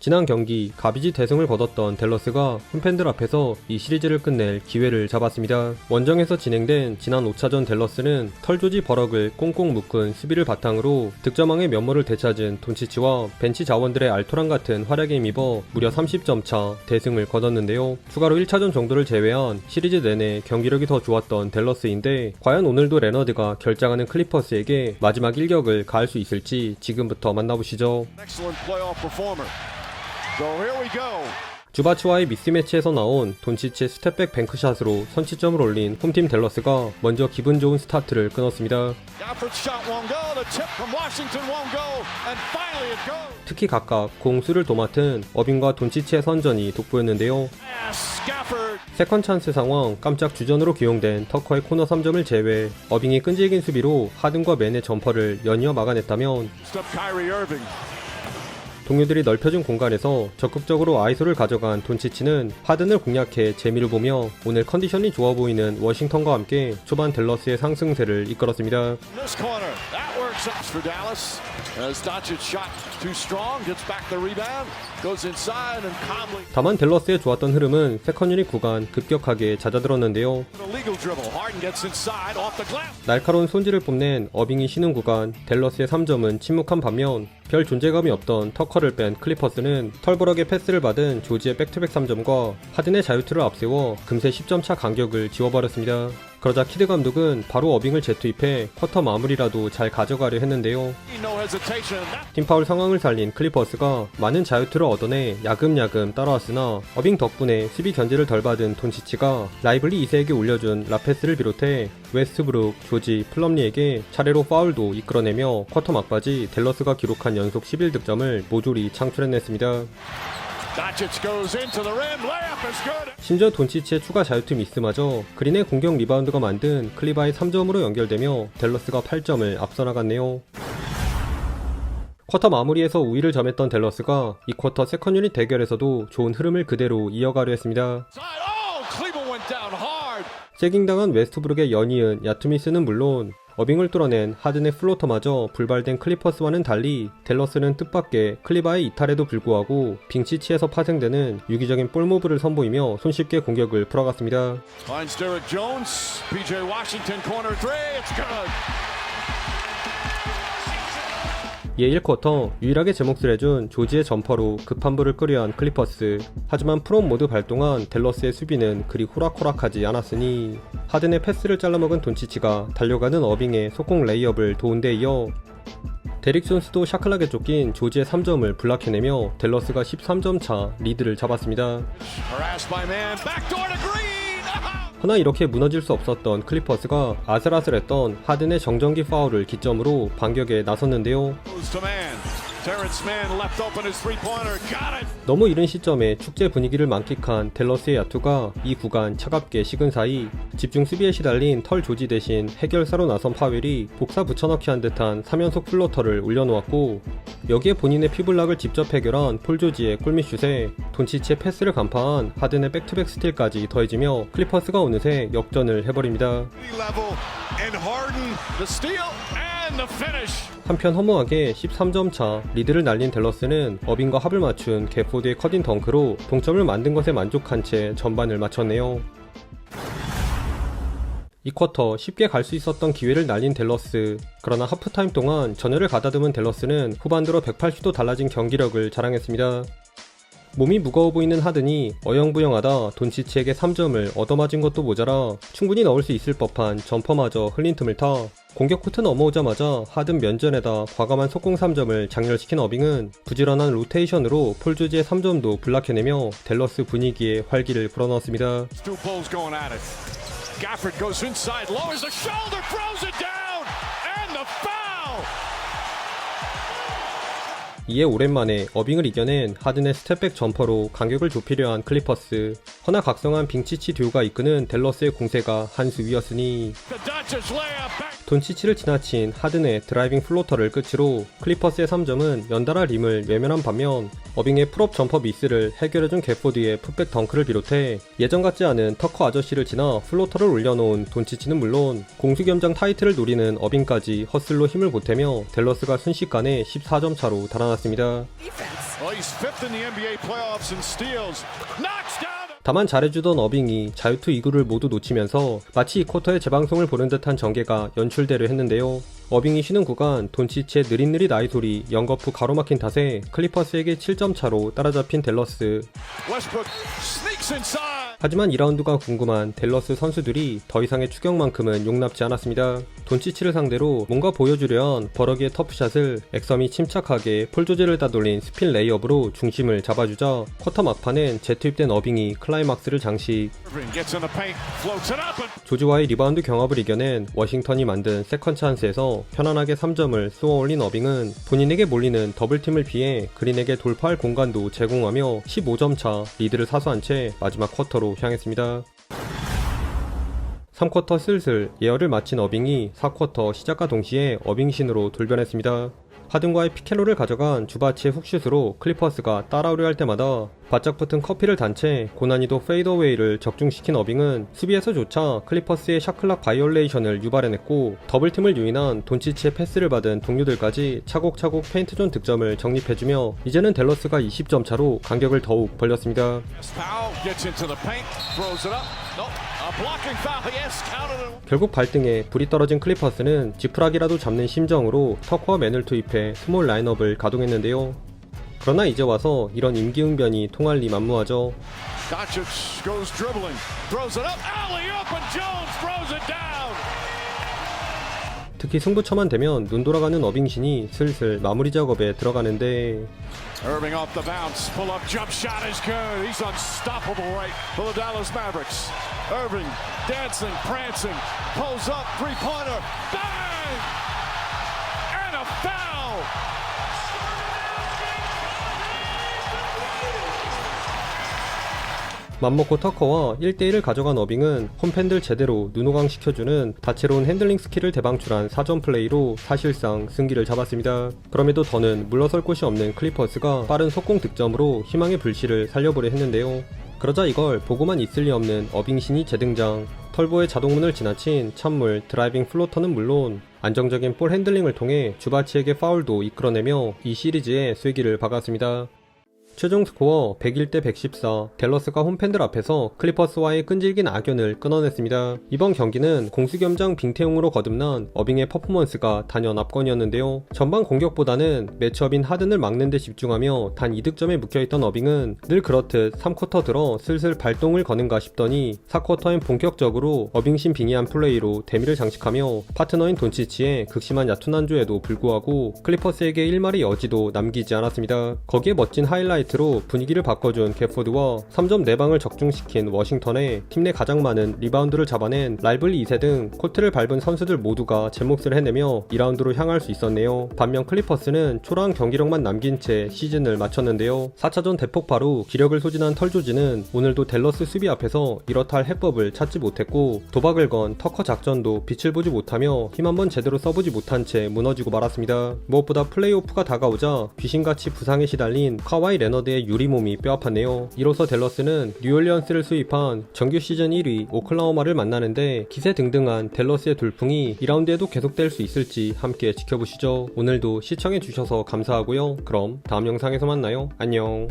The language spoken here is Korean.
지난 경기 가비지 대승을 거뒀던 댈러스가 홈팬들 앞에서 이 시리즈를 끝낼 기회를 잡았습니다. 원정에서 진행된 지난 5차전 댈러스는 털조지 버럭을 꽁꽁 묶은 수비를 바탕으로 득점왕의 면모를 되찾은 돈치치와 벤치 자원들의 알토란 같은 활약에 힘입어 무려 30점 차 대승을 거뒀는데요. 추가로 1차전 정도를 제외한 시리즈 내내 경기력이 더 좋았던 댈러스인데 과연 오늘도 레너드가 결장하는 클리퍼스에게 마지막 일격을 가할 수 있을지 지금부터 만나보시죠. 주바츠와의 미스매치에서 나온 돈치치의 스텝백 뱅크샷으로 선취점을 올린 홈팀 댈러스가 먼저 기분 좋은 스타트를 끊었습니다. 특히 각각 공수를 도맡은 어빙과 돈치치의 선전이 돋보였는데요. 세컨 찬스 상황 깜짝 주전으로 기용된 터커의 코너 3점을 제외 어빙이 끈질긴 수비로 하든과 맨의 점퍼를 연이어 막아냈다면 동료들이 넓혀준 공간에서 적극적으로 아이소를 가져간 돈치치는 하든을 공략해 재미를 보며 오늘 컨디션이 좋아 보이는 워싱턴과 함께 초반 댈러스의 상승세를 이끌었습니다. 다만 댈러스의 좋았던 흐름은 세컨 유닛 구간 급격하게 잦아들었는데요. 날카로운 손질을 뽐낸 어빙이 쉬는 구간 댈러스의 3점은 침묵한 반면 별 존재감이 없던 터커를 뺀 클리퍼스는 털버럭의 패스를 받은 조지의 백투백 3점과 하든의 자유투를 앞세워 금세 10점차 간격을 지워버렸습니다. 그러자 키드 감독은 바로 어빙을 재투입해 쿼터 마무리라도 잘 가져가려 했는데요. 팀파울 상황을 살린 클리퍼스가 많은 자유투를 얻어내 야금야금 따라왔으나 어빙 덕분에 수비 견제를 덜 받은 돈치치가 라이블리 2세에게 올려준 라페스를 비롯해 웨스트브룩, 조지, 플럼리에게 차례로 파울도 이끌어내며 쿼터 막바지 댈러스가 기록한 연속 11득점을 모조리 창출해냈습니다. 심지어 돈치치의 추가 자유투 미스마저 그린의 공격 리바운드가 만든 클리바의 3점으로 연결되며 댈러스가 8점을 앞서 나갔네요. 쿼터 마무리에서 우위를 점했던 댈러스가 이 쿼터 세컨 유닛 대결에서도 좋은 흐름을 그대로 이어가려 했습니다. 세깅당한 웨스트브룩의 연이은 야투미스는 물론 어빙을 뚫어낸 하든의 플로터마저 불발된 클리퍼스와는 달리 댈러스는 뜻밖의 클리바의 이탈에도 불구하고 빙치치에서 파생되는 유기적인 볼무브를 선보이며 손쉽게 공격을 풀어갔습니다. 이에 1쿼터 유일하게 제 몫을 해준 조지의 점퍼로 급한 불을 끄려한 클리퍼스. 하지만 프롬 모드 발동한 댈러스의 수비는 그리 호락호락하지 않았으니 하든의 패스를 잘라먹은 돈치치가 달려가는 어빙의 속공 레이업을 도운 데 이어 데릭 존스도 샤클락에 쫓긴 조지의 3점을 블락해내며 댈러스가 13점 차 리드를 잡았습니다. 허나 이렇게 무너질 수 없었던 클리퍼스가 아슬아슬했던 하든의 정전기 파울을 기점으로 반격에 나섰는데요. 너무 이른 시점에 축제 분위기를 만끽한 댈러스의 야투가 이 구간 차갑게 식은 사이 집중 수비에 시달린 털 조지 대신 해결사로 나선 파웰이 복사 붙여넣기 한 듯한 3연속 플로터를 올려놓았고 여기에 본인의 피블락을 직접 해결한 폴 조지의 골밑슛에 돈치치의 패스를 간파한 하든의 백투백 스틸까지 더해지며 클리퍼스가 어느새 역전을 해버립니다. 한편 허무하게 13점 차 리드를 날린 댈러스는 어빙과 합을 맞춘 개포드의 커딘 덩크로 동점을 만든 것에 만족한 채 전반을 마쳤네요. 이 쿼터 쉽게 갈 수 있었던 기회를 날린 댈러스. 그러나 하프타임 동안 전열을 가다듬은 댈러스는 후반 들어 180도 달라진 경기력을 자랑했습니다. 몸이 무거워 보이는 하든이 어영부영하다 돈치치에게 3점을 얻어맞은 것도 모자라 충분히 넣을 수 있을 법한 점퍼마저 흘린 틈을 타 공격 코트 넘어오자마자 하든 면전에다 과감한 속공 3점을 장렬시킨 어빙은 부지런한 로테이션으로 폴 조지의 3점도 블락해내며 댈러스 분위기에 활기를 불어넣었습니다. 이에 오랜만에 어빙을 이겨낸 하든의 스텝백 점퍼로 간격을 좁히려 한 클리퍼스. 허나 각성한 빙치치 듀오가 이끄는 댈러스의 공세가 한 수 위였으니 돈치치를 지나친 하든의 드라이빙 플로터를 끝으로 클리퍼스의 3점은 연달아 림을 외면한 반면 어빙의 풀업 점퍼 미스를 해결해준 개포드의 풋백 덩크를 비롯해 예전 같지 않은 터커 아저씨를 지나 플로터를 올려놓은 돈치치는 물론 공수겸장 타이틀을 노리는 어빙까지 헛슬로 힘을 보태며 댈러스가 순식간에 14점 차로 달아났습니다. 다만 잘해주던 어빙이 자유투 2구를 모두 놓치면서 마치 이 쿼터의 재방송을 보는 듯한 전개가 연출되려 했는데요. 어빙이 쉬는 구간 돈치치의 느릿느릿 아이솔이 연거푸 가로막힌 탓에 클리퍼스에게 7점 차로 따라잡힌 댈러스. 하지만 2라운드가 궁금한 댈러스 선수들이 더 이상의 추격만큼은 용납지 않았습니다. 돈치치를 상대로 뭔가 보여주려한 버러기의 터프샷을 엑섬이 침착하게 폴 조제를 따돌린 스핀 레이업으로 중심을 잡아주자 쿼터 막판엔 재투입된 어빙이 클라이막스를 장식. 조지와의 리바운드 경합을 이겨낸 워싱턴이 만든 세컨 찬스에서 편안하게 3점을 쏘아올린 어빙은 본인에게 몰리는 더블팀을 피해 그린에게 돌파할 공간도 제공하며 15점 차 리드를 사수한 채 마지막 쿼터로 향했습니다. 3쿼터 슬슬 예열을 마친 어빙이 4쿼터 시작과 동시에 어빙신으로 돌변했습니다. 하든과의 피켈로를 가져간 주바치의 훅슛으로 클리퍼스가 따라오려 할 때마다 바짝 붙은 커피를 단 채 고난이도 페이더웨이를 적중시킨 어빙은 수비에서조차 클리퍼스의 샷클락 바이올레이션을 유발해냈고 더블팀을 유인한 돈치치의 패스를 받은 동료들까지 차곡차곡 페인트존 득점을 적립해주며 이제는 댈러스가 20점 차로 간격을 더욱 벌렸습니다. 결국 발등에 불이 떨어진 클리퍼스는 지푸라기라도 잡는 심정으로 터커와 맨을 투입해 스몰 라인업을 가동했는데요. 그러나 이제 와서 이런 임기응변이 통할 리 만무하죠. 특히 승부처만 되면 눈 돌아가는 어빙신이 슬슬 마무리 작업에 들어가는데 Irving off the bounce, pull-up jump shot is good. He's unstoppable right for the Dallas Mavericks. Irving dancing, prancing, pulls up, three-pointer, bang! And a foul! 맘먹고 터커와 1대1을 가져간 어빙은 홈팬들 제대로 눈호강 시켜주는 다채로운 핸들링 스킬을 대방출한 4점 플레이로 사실상 승기를 잡았습니다. 그럼에도 더는 물러설 곳이 없는 클리퍼스가 빠른 속공 득점으로 희망의 불씨를 살려보려 했는데요. 그러자 이걸 보고만 있을 리 없는 어빙신이 재등장. 털보의 자동문을 지나친 찬물 드라이빙 플로터는 물론 안정적인 볼 핸들링을 통해 주바치에게 파울도 이끌어내며 이 시리즈에 쐐기를 박았습니다. 최종 스코어 101대 114, 댈러스가 홈팬들 앞에서 클리퍼스와의 끈질긴 악연을 끊어냈습니다. 이번 경기는 공수겸장 빙태용으로 거듭난 어빙의 퍼포먼스가 단연 압권이었는데요. 전반 공격보다는 매치업인 하든을 막는 데 집중하며 단 2득점에 묵혀있던 어빙은 늘 그렇듯 3쿼터 들어 슬슬 발동을 거는가 싶더니 4쿼터엔 본격적으로 어빙신 빙의한 플레이로 대미를 장식하며 파트너인 돈치치의 극심한 야투난조에도 불구하고 클리퍼스에게 1마리 여지도 남기지 않았습니다. 거기에 멋진 하이라이트 로 분위기를 바꿔준 개포드와 3점 4방을 적중시킨 워싱턴에 팀 내 가장 많은 리바운드를 잡아낸 라이블리 2세 등 코트를 밟은 선수들 모두가 제 몫을 해내며 2라운드로 향할 수 있었네요. 반면 클리퍼스는 초라한 경기력만 남긴 채 시즌을 마쳤는데요. 4차전 대폭발 후 기력을 소진한 털조지는 오늘도 댈러스 수비 앞에서 이렇다 할 해법을 찾지 못했고 도박을 건 터커 작전도 빛을 보지 못하며 힘 한번 제대로 써보지 못한 채 무너지고 말았습니다. 무엇보다 플레이오프가 다가오자 귀신같이 부상에 시달린 카와이 레너드의 유리몸이 뼈아팠네요. 이로써 댈러스는 뉴올리언스를 수입한 정규 시즌 1위 오클라호마를 만나는데 기세등등한 댈러스의 돌풍이 2라운드에도 계속될 수 있을지 함께 지켜보시죠. 오늘도 시청해주셔서 감사하고요. 그럼 다음 영상에서 만나요. 안녕.